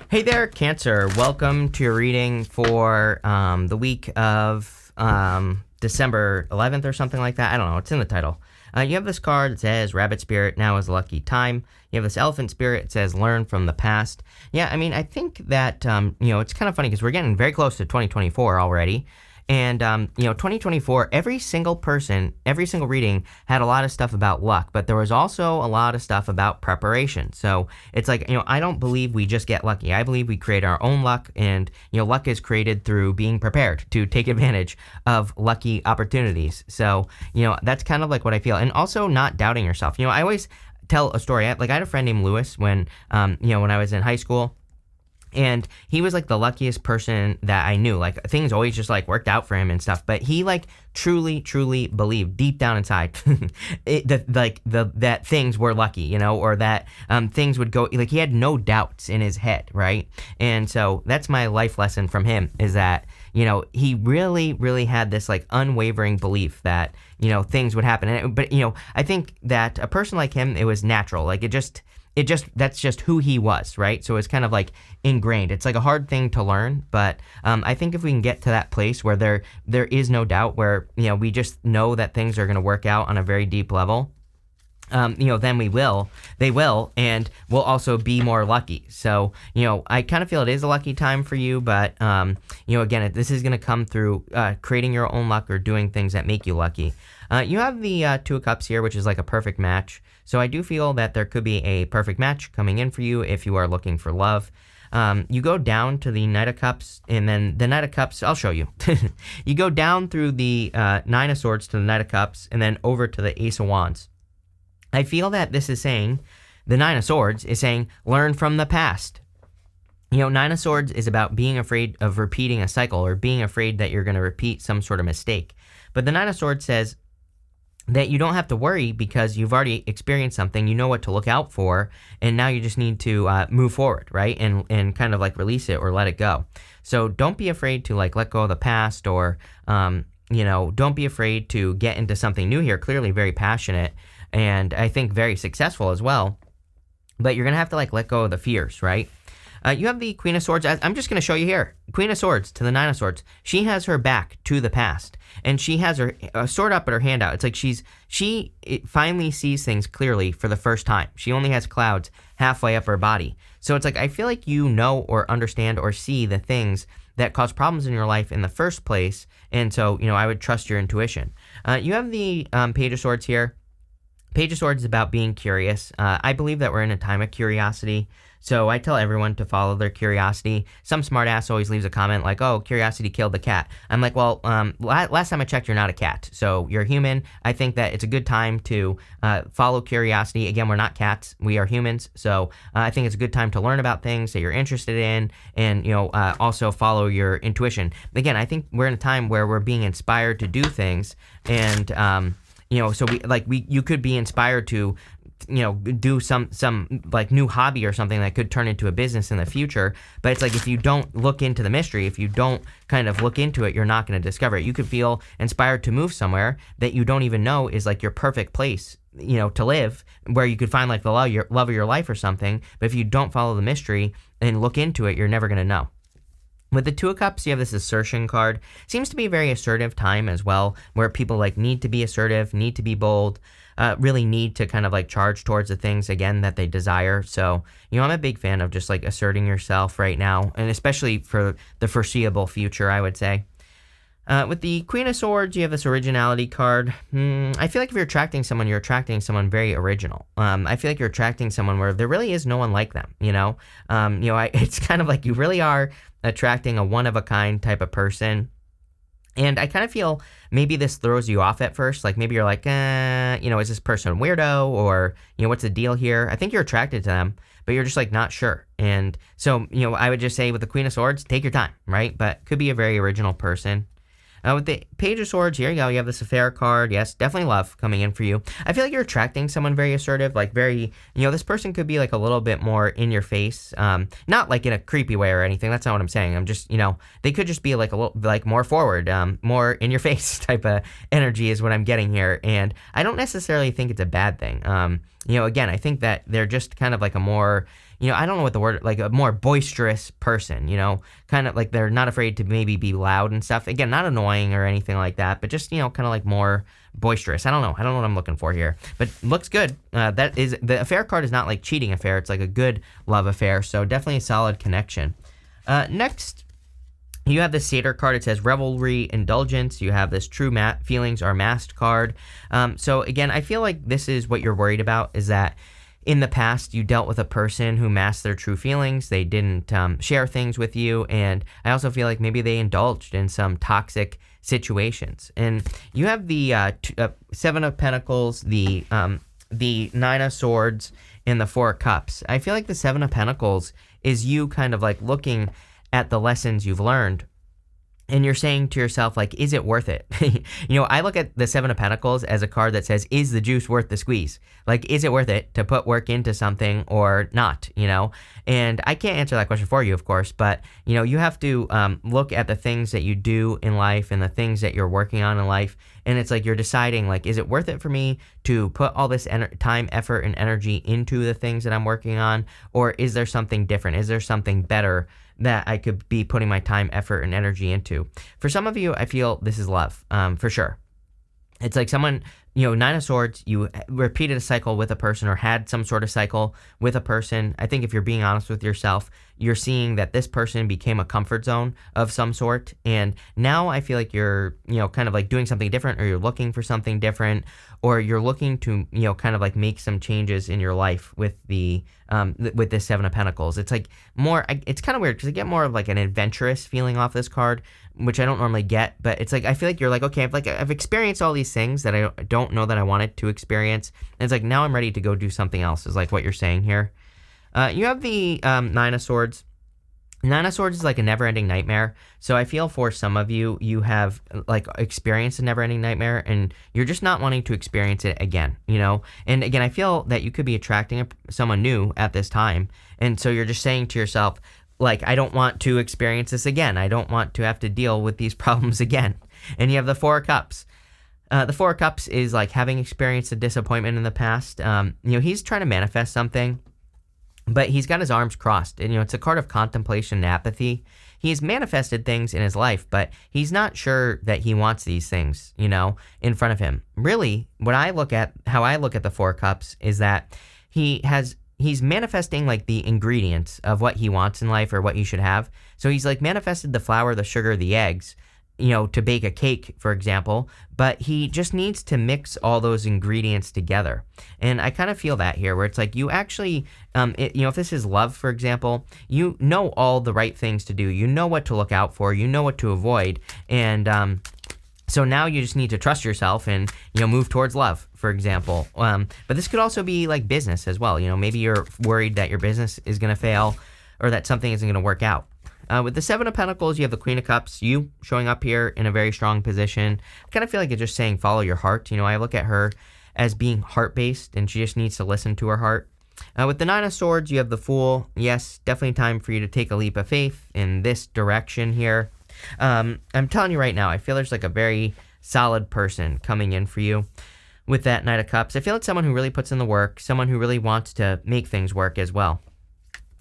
Hey there, Cancer. Welcome to your reading for the week of December 11th or something like that. I don't know. It's in the title. You have this card that says Rabbit Spirit, now is a lucky time. You have this Elephant Spirit, it says learn from the past. Yeah, I mean, I think that, it's kind of funny because we're getting very close to 2024 already. And, 2024, every single person, every single reading had a lot of stuff about luck, but there was also a lot of stuff about preparation. So it's like, I don't believe we just get lucky. I believe we create our own luck, and, luck is created through being prepared to take advantage of lucky opportunities. So, that's kind of like what I feel. And also not doubting yourself. I always tell a story. I had a friend named Lewis when I was in high school. And he was like the luckiest person that I knew. Like things always just like worked out for him and stuff. But he like truly believed deep down inside that things were lucky, or that things would go. Like he had no doubts in his head, right? And so that's my life lesson from him is that he really had this like unwavering belief that things would happen. But I think that a person like him, it was natural. Like that's just who he was, right? So it's kind of like ingrained. It's like a hard thing to learn, but I think if we can get to that place where there is no doubt, where we just know that things are going to work out on a very deep level, then they will, and we'll also be more lucky. So, I kind of feel it is a lucky time for you, but, again, this is going to come through creating your own luck or doing things that make you lucky. You have the Two of Cups here, which is like a perfect match. So I do feel that there could be a perfect match coming in for you if you are looking for love. You go down to the Knight of Cups, and then the Knight of Cups, I'll show you. You go down through the Nine of Swords to the Knight of Cups, and then over to the Ace of Wands. I feel that this is saying, the Nine of Swords is saying, learn from the past. Nine of Swords is about being afraid of repeating a cycle or being afraid that you're going to repeat some sort of mistake. But the Nine of Swords says that you don't have to worry because you've already experienced something, you know what to look out for, and now you just need to move forward, right? And kind of like release it or let it go. So don't be afraid to like let go of the past or, don't be afraid to get into something new here. Clearly very passionate and I think very successful as well. But you're going to have to like let go of the fears, right? You have the Queen of Swords. I'm just going to show you here. Queen of Swords to the Nine of Swords. She has her back to the past, and she has her sword up at her hand out. It's like she finally sees things clearly for the first time. She only has clouds halfway up her body. So it's like I feel like you know or understand or see the things that cause problems in your life in the first place, and so I would trust your intuition. You have the Page of Swords here. Page of Swords is about being curious. I believe that we're in a time of curiosity. So I tell everyone to follow their curiosity. Some smartass always leaves a comment like, oh, curiosity killed the cat. I'm like, well, last time I checked, you're not a cat. So you're human. I think that it's a good time to follow curiosity. Again, we're not cats. We are humans. So I think it's a good time to learn about things that you're interested in and, also follow your intuition. Again, I think we're in a time where we're being inspired to do things and, so you could be inspired to do some like new hobby or something that could turn into a business in the future. But it's like if you don't look into the mystery, if you don't kind of look into it, you're not going to discover it. You could feel inspired to move somewhere that you don't even know is like your perfect place, to live, where you could find like the love of your life or something. But if you don't follow the mystery and look into it, you're never going to know. With the Two of Cups, you have this assertion card. Seems to be a very assertive time as well, where people like need to be assertive, need to be bold, really need to kind of like charge towards the things, again, that they desire. So, I'm a big fan of just like asserting yourself right now, and especially for the foreseeable future, I would say. With the Queen of Swords, you have this originality card. I feel like if you're attracting someone very original. I feel like you're attracting someone where there really is no one like them, it's kind of like you really are attracting a one-of-a-kind type of person. And I kind of feel maybe this throws you off at first. Like maybe you're like, is this person a weirdo? Or, what's the deal here? I think you're attracted to them, but you're just like not sure. And so, I would just say with the Queen of Swords, take your time, right? But could be a very original person. With the Page of Swords, here you go. You have this affair card. Yes, definitely love coming in for you. I feel like you're attracting someone very assertive, like very, this person could be like a little bit more in your face. Not like in a creepy way or anything. That's not what I'm saying. I'm just, they could just be like a little, like more forward, more in your face type of energy is what I'm getting here. And I don't necessarily think it's a bad thing. Again, I think that they're just kind of like a more, I don't know what the word, like a more boisterous person, kind of like they're not afraid to maybe be loud and stuff. Again, not annoying or anything like that, but just, kind of like more boisterous. I don't know what I'm looking for here, but looks good. That is, the affair card is not like cheating affair. It's like a good love affair. So definitely a solid connection. Next, you have the Satyr card. It says revelry, indulgence. You have this true feelings are masked card. So again, I feel like this is what you're worried about, is that in the past you dealt with a person who masked their true feelings. They didn't share things with you. And I also feel like maybe they indulged in some toxic situations. And you have the Seven of Pentacles, the Nine of Swords, and the Four of Cups. I feel like the Seven of Pentacles is you kind of like looking at the lessons you've learned, and you're saying to yourself, like, is it worth it? I look at the Seven of Pentacles as a card that says, is the juice worth the squeeze? Like, is it worth it to put work into something or not, And I can't answer that question for you, of course, but, you have to look at the things that you do in life and the things that you're working on in life. And it's like you're deciding, like, is it worth it for me to put all this time, effort, and energy into the things that I'm working on? Or is there something different? Is there something better that I could be putting my time, effort, and energy into? For some of you, I feel this is love, for sure. It's like someone, Nine of Swords, you repeated a cycle with a person or had some sort of cycle with a person. I think if you're being honest with yourself, you're seeing that this person became a comfort zone of some sort. And now I feel like you're, kind of like doing something different, or you're looking for something different, or you're looking to, kind of like make some changes in your life with the, with this Seven of Pentacles. It's like more, it's kind of weird because I get more of like an adventurous feeling off this card, which I don't normally get, but it's like, I feel like you're like, okay, I've experienced all these things that I don't know that I wanted to experience. And it's like, now I'm ready to go do something else, is like what you're saying here. You have the Nine of Swords. Nine of Swords is like a never-ending nightmare. So I feel for some of you, you have like experienced a never-ending nightmare and you're just not wanting to experience it again, And again, I feel that you could be attracting someone new at this time. And so you're just saying to yourself, like, I don't want to experience this again. I don't want to have to deal with these problems again. And you have the Four of Cups. The Four of Cups is like having experienced a disappointment in the past. He's trying to manifest something, but he's got his arms crossed. And, it's a card of contemplation and apathy. He's manifested things in his life, but he's not sure that he wants these things, in front of him. Really, how I look at the Four of Cups is that he's manifesting like the ingredients of what he wants in life or what he should have. So he's like manifested the flour, the sugar, the eggs, to bake a cake, for example, but he just needs to mix all those ingredients together. And I kind of feel that here, where it's like you actually, if this is love, for example, you know all the right things to do. You know what to look out for. You know what to avoid. And so now you just need to trust yourself and, move towards love, for example. But this could also be like business as well. Maybe you're worried that your business is going to fail or that something isn't going to work out. With the Seven of Pentacles, you have the Queen of Cups, you showing up here in a very strong position. I kind of feel like it's just saying follow your heart. I look at her as being heart-based, and she just needs to listen to her heart. With the Nine of Swords, you have the Fool. Yes, definitely time for you to take a leap of faith in this direction here. I'm telling you right now, I feel there's like a very solid person coming in for you. With that Knight of Cups, I feel it's someone who really puts in the work, someone who really wants to make things work as well.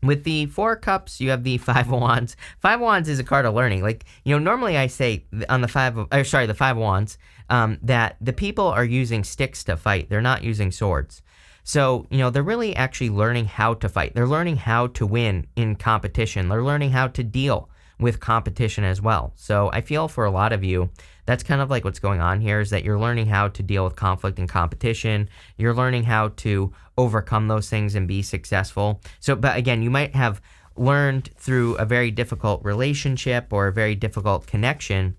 With the Four of Cups, you have the Five of Wands. Five of Wands is a card of learning. Like, normally I say on the Five of Wands, that the people are using sticks to fight. They're not using swords. So, they're really actually learning how to fight. They're learning how to win in competition. They're learning how to deal with competition as well. So I feel for a lot of you, that's kind of like what's going on here, is that you're learning how to deal with conflict and competition. You're learning how to overcome those things and be successful. So, but again, you might have learned through a very difficult relationship or a very difficult connection,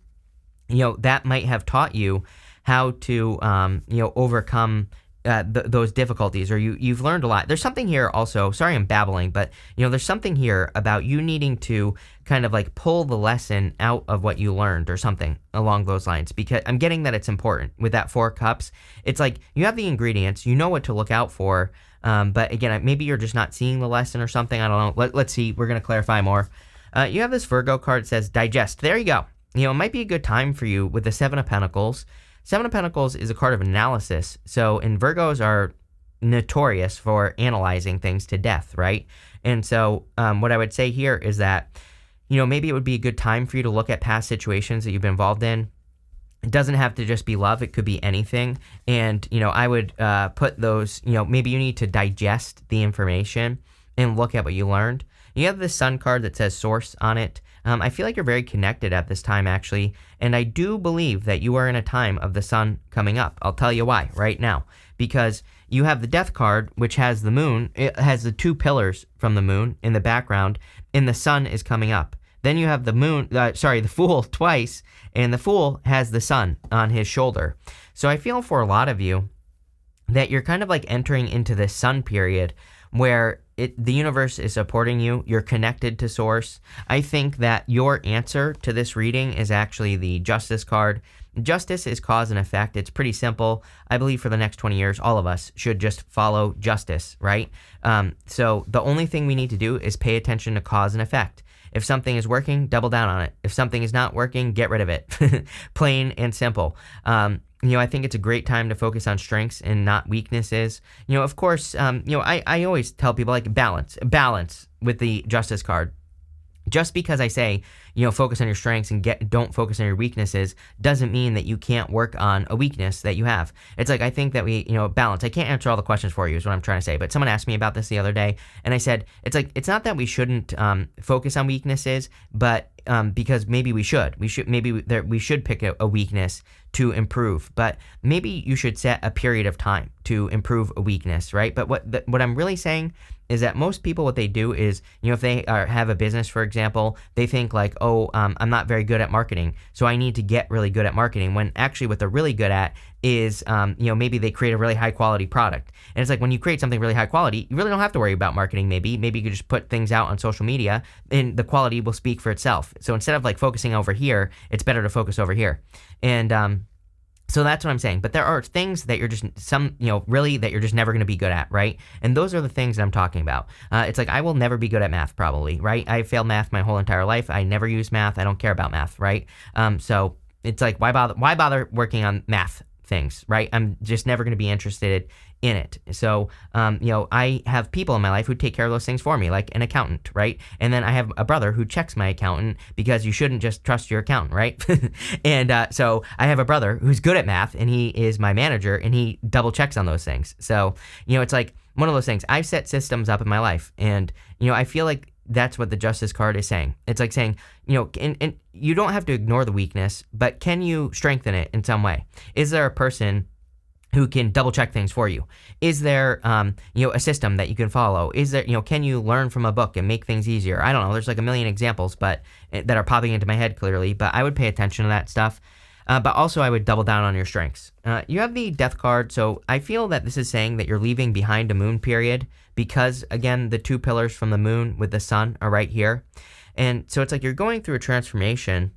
that might have taught you how to, overcome those difficulties, or you've learned a lot. There's something here also, sorry I'm babbling, but there's something here about you needing to kind of like pull the lesson out of what you learned or something along those lines, because I'm getting that it's important. With that Four Cups, it's like you have the ingredients, you know what to look out for, but again, maybe you're just not seeing the lesson or something. I don't know. Let's see. We're going to clarify more. You have this Virgo card that says digest. There you go. It might be a good time for you with the Seven of Pentacles. Seven of Pentacles is a card of analysis. So, and Virgos are notorious for analyzing things to death, right? And so what I would say here is that, maybe it would be a good time for you to look at past situations that you've been involved in. It doesn't have to just be love. It could be anything. And, I would put those, maybe you need to digest the information and look at what you learned. You have this sun card that says source on it. I feel like you're very connected at this time, actually. And I do believe that you are in a time of the sun coming up. I'll tell you why right now. Because you have the death card, which has the moon. It has the two pillars from the moon in the background, and the sun is coming up. Then you have the fool twice, and the fool has the sun on his shoulder. So I feel for a lot of you that you're kind of like entering into this sun period where the universe is supporting you. You're connected to source. I think that your answer to this reading is actually the justice card. Justice is cause and effect. It's pretty simple. I believe for the next 20 years, all of us should just follow justice, right? So the only thing we need to do is pay attention to cause and effect. If something is working, double down on it. If something is not working, get rid of it. Plain and simple. I think it's a great time to focus on strengths and not weaknesses. Of course, I always tell people like balance with the justice card. Just because I say, focus on your strengths and don't focus on your weaknesses doesn't mean that you can't work on a weakness that you have. It's like, I think that we, balance. I can't answer all the questions for you is what I'm trying to say. But someone asked me about this the other day, and I said, it's not that we shouldn't focus on weaknesses, but because maybe we should. We should pick a weakness to improve, but maybe you should set a period of time to improve a weakness, right? But what I'm really saying is that most people, what they do is, if they have a business, for example, they think like, I'm not very good at marketing, so I need to get really good at marketing, when actually what they're really good at is, maybe they create a really high quality product. And it's like, when you create something really high quality, you really don't have to worry about marketing. Maybe you could just put things out on social media and the quality will speak for itself. So instead of like focusing over here, it's better to focus over here. And, so that's what I'm saying. But there are things that you're just really that you're just never going to be good at, right? And those are the things that I'm talking about. It's like, I will never be good at math, probably, right? I failed math my whole entire life. I never use math. I don't care about math, right? So it's like, why bother working on math things, right? I'm just never going to be interested in it. So, I have people in my life who take care of those things for me, like an accountant, right? And then I have a brother who checks my accountant, because you shouldn't just trust your accountant, right? And so I have a brother who's good at math, and he is my manager, and he double checks on those things. So, it's like one of those things. I've set systems up in my life, and, I feel like that's what the justice card is saying. It's like saying, and you don't have to ignore the weakness, but can you strengthen it in some way? Is there a person who can double check things for you? Is there, a system that you can follow? Is there, can you learn from a book and make things easier? I don't know. There's like a million examples, but that are popping into my head clearly, but I would pay attention to that stuff. But also I would double down on your strengths. You have the death card. So I feel that this is saying that you're leaving behind a moon period, because again, the two pillars from the moon with the sun are right here. And so it's like you're going through a transformation,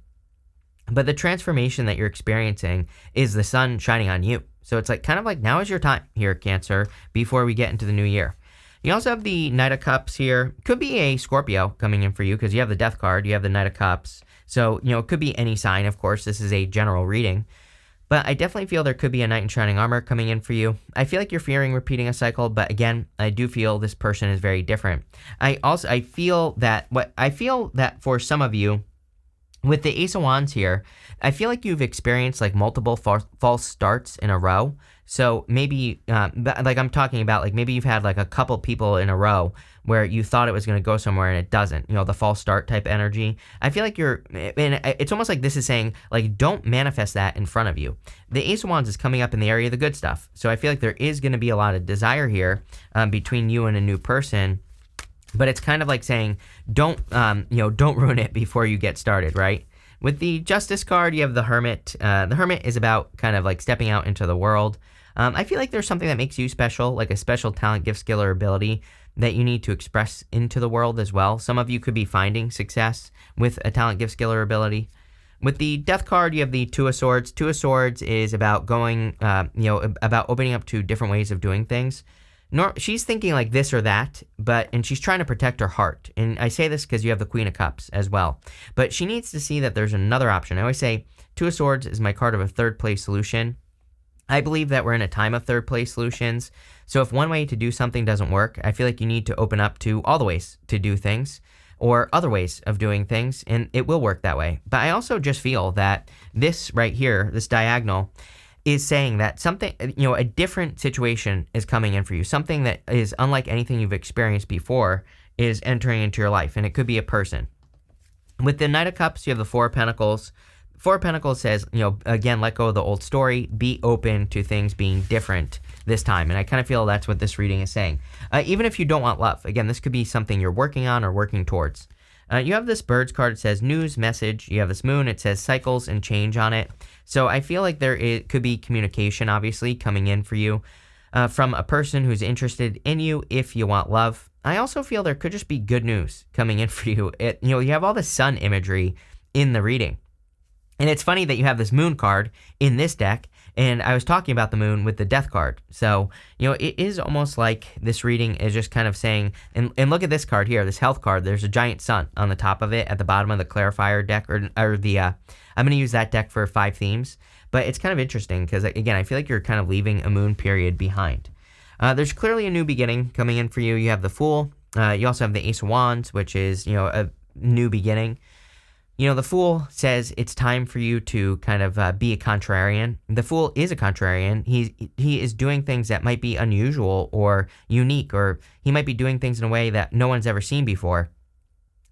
but the transformation that you're experiencing is the sun shining on you. So it's like kind of like, now is your time here, Cancer, before we get into the new year. You also have the Knight of Cups here. Could be a Scorpio coming in for you, because you have the Death card, you have the Knight of Cups. So, it could be any sign, of course. This is a general reading. But I definitely feel there could be a Knight in Shining Armor coming in for you. I feel like you're fearing repeating a cycle, but again, I do feel this person is very different. I feel that for some of you, with the Ace of Wands here, I feel like you've experienced like multiple false starts in a row. So maybe, like I'm talking about, like maybe you've had like a couple people in a row where you thought it was going to go somewhere and it doesn't, the false start type energy. I feel like and it's almost like this is saying, like, don't manifest that in front of you. The Ace of Wands is coming up in the area of the good stuff. So I feel like there is going to be a lot of desire here between you and a new person. But it's kind of like saying, don't ruin it before you get started, right? With the Justice card, you have the Hermit. The Hermit is about kind of like stepping out into the world. I feel like there's something that makes you special, like a special talent, gift, skill, or ability that you need to express into the world as well. Some of you could be finding success with a talent, gift, skill, or ability. With the Death card, you have the Two of Swords. Two of Swords is about going, about opening up to different ways of doing things. She's thinking like this or that, and she's trying to protect her heart. And I say this because you have the Queen of Cups as well. But she needs to see that there's another option. I always say Two of Swords is my card of a third place solution. I believe that we're in a time of third place solutions. So if one way to do something doesn't work, I feel like you need to open up to all the ways to do things or other ways of doing things, and it will work that way. But I also just feel that this right here, this diagonal, is saying that something, a different situation is coming in for you. Something that is unlike anything you've experienced before is entering into your life, and it could be a person. With the Knight of Cups, you have the Four of Pentacles. Four of Pentacles says, again, let go of the old story, be open to things being different this time. And I kind of feel that's what this reading is saying. Even if you don't want love, again, this could be something you're working on or working towards. You have this Birds card. It says news, message. You have this Moon. It says cycles and change on it. So I feel like could be communication, obviously, coming in for you from a person who's interested in you if you want love. I also feel there could just be good news coming in for you. You have all the sun imagery in the reading. And it's funny that you have this Moon card in this deck, and I was talking about the Moon with the Death card. So, it is almost like this reading is just kind of saying, and look at this card here, this Health card. There's a giant sun on the top of it at the bottom of the Clarifier deck, or the, I'm going to use that deck for 5 themes. But it's kind of interesting because, again, I feel like you're kind of leaving a Moon period behind. There's clearly a new beginning coming in for you. You have the Fool. You also have the Ace of Wands, which is, a new beginning. The Fool says it's time for you to kind of be a contrarian. The Fool is a contrarian. He is doing things that might be unusual or unique, or he might be doing things in a way that no one's ever seen before.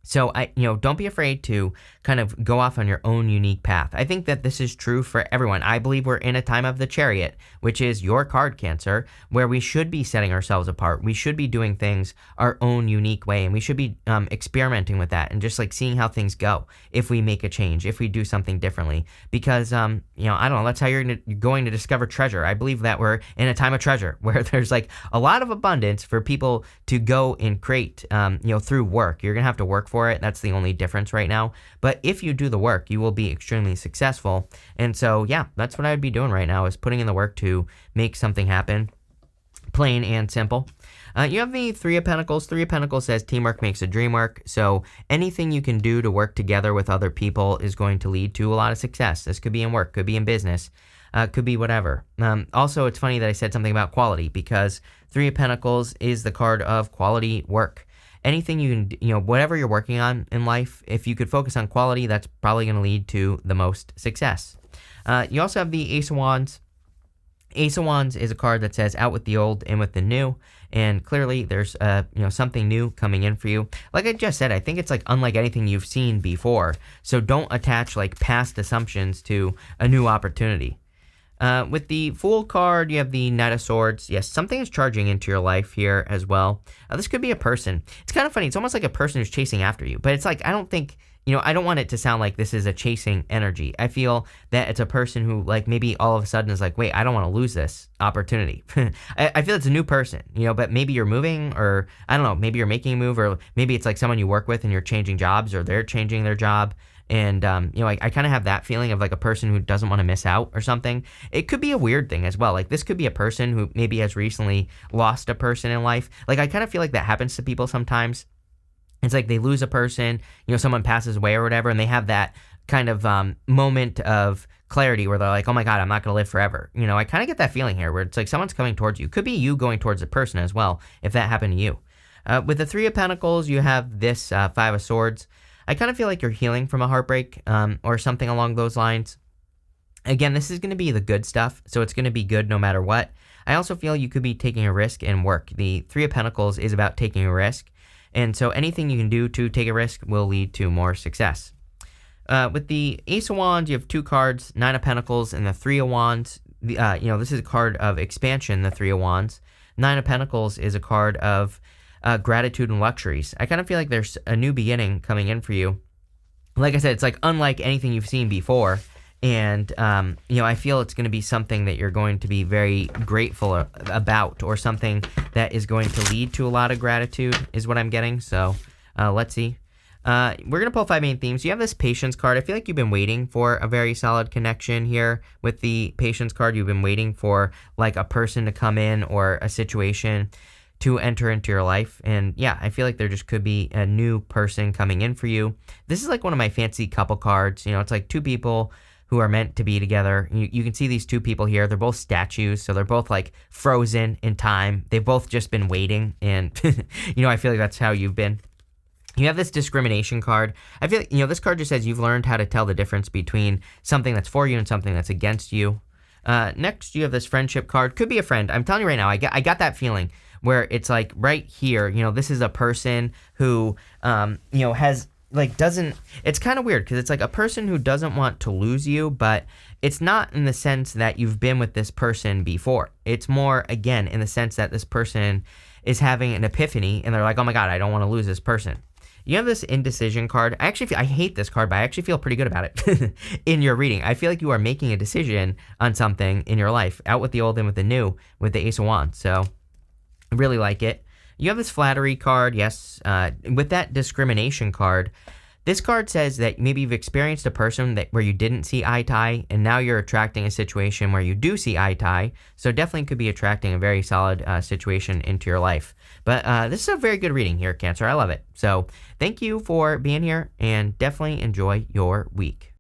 So don't be afraid to kind of go off on your own unique path. I think that this is true for everyone. I believe we're in a time of the Chariot, which is your card, Cancer, where we should be setting ourselves apart. We should be doing things our own unique way, and we should be experimenting with that and just like seeing how things go if we make a change, if we do something differently. Because I don't know, that's how you're going to discover treasure. I believe that we're in a time of treasure where there's like a lot of abundance for people to go and create, through work. You're gonna have to work for it. That's the only difference right now. But if you do the work, you will be extremely successful. And so, yeah, that's what I would be doing right now, is putting in the work to make something happen. Plain and simple. You have the Three of Pentacles. Three of Pentacles says teamwork makes a dream work. So anything you can do to work together with other people is going to lead to a lot of success. This could be in work, could be in business, could be whatever. Also, it's funny that I said something about quality, because Three of Pentacles is the card of quality work. Anything you can, whatever you're working on in life, if you could focus on quality, that's probably going to lead to the most success. You also have the Ace of Wands. Ace of Wands is a card that says out with the old, in with the new, and clearly there's something new coming in for you. Like I just said, I think it's like unlike anything you've seen before. So don't attach like past assumptions to a new opportunity. With the Fool card, you have the Knight of Swords. Yes, something is charging into your life here as well. This could be a person. It's kind of funny. It's almost like a person who's chasing after you. But it's like, I don't think, I don't want it to sound like this is a chasing energy. I feel that it's a person who like maybe all of a sudden is like, wait, I don't want to lose this opportunity. I feel it's a new person, but maybe you're moving, or I don't know, maybe you're making a move, or maybe it's like someone you work with and you're changing jobs, or they're changing their job. And, I kind of have that feeling of like a person who doesn't want to miss out or something. It could be a weird thing as well. Like this could be a person who maybe has recently lost a person in life. Like I kind of feel like that happens to people sometimes. It's like they lose a person, someone passes away or whatever, and they have that kind of moment of clarity where they're like, oh my God, I'm not going to live forever. I kind of get that feeling here where it's like someone's coming towards you. Could be you going towards a person as well, if that happened to you. With the Three of Pentacles, you have this Five of Swords. I kind of feel like you're healing from a heartbreak or something along those lines. Again, this is going to be the good stuff, so it's going to be good no matter what. I also feel you could be taking a risk in work. The Three of Pentacles is about taking a risk, and so anything you can do to take a risk will lead to more success. With the Ace of Wands, you have 2 cards, Nine of Pentacles and the Three of Wands. This is a card of expansion, the Three of Wands. Nine of Pentacles is a card of gratitude and luxuries. I kind of feel like there's a new beginning coming in for you. Like I said, it's like unlike anything you've seen before. And, I feel it's going to be something that you're going to be very grateful about, or something that is going to lead to a lot of gratitude is what I'm getting. So let's see. We're going to pull 5 main themes. You have this Patience card. I feel like you've been waiting for a very solid connection here with the Patience card. You've been waiting for like a person to come in or a situation to enter into your life. And yeah, I feel like there just could be a new person coming in for you. This is like one of my fancy couple cards. It's like 2 people who are meant to be together. You can see these two people here. They're both statues, so they're both like frozen in time. They've both just been waiting, and I feel like that's how you've been. You have this discrimination card. I feel like, this card just says you've learned how to tell the difference between something that's for you and something that's against you. Next, you have this friendship card. Could be a friend. I'm telling you right now, I got that feeling where it's like right here, this is a person who, has doesn't, it's kind of weird because it's like a person who doesn't want to lose you, but it's not in the sense that you've been with this person before. It's more, again, in the sense that this person is having an epiphany and they're like, oh my God, I don't want to lose this person. You have this indecision card. I hate this card, but I actually feel pretty good about it in your reading. I feel like you are making a decision on something in your life, out with the old and with the new, with the Ace of Wands. So I really like it. You have this flattery card, yes. With that discrimination card, this card says that maybe you've experienced a person where you didn't see eye to eye, and now you're attracting a situation where you do see eye to eye. So definitely could be attracting a very solid situation into your life. But this is a very good reading here, Cancer. I love it. So thank you for being here, and definitely enjoy your week.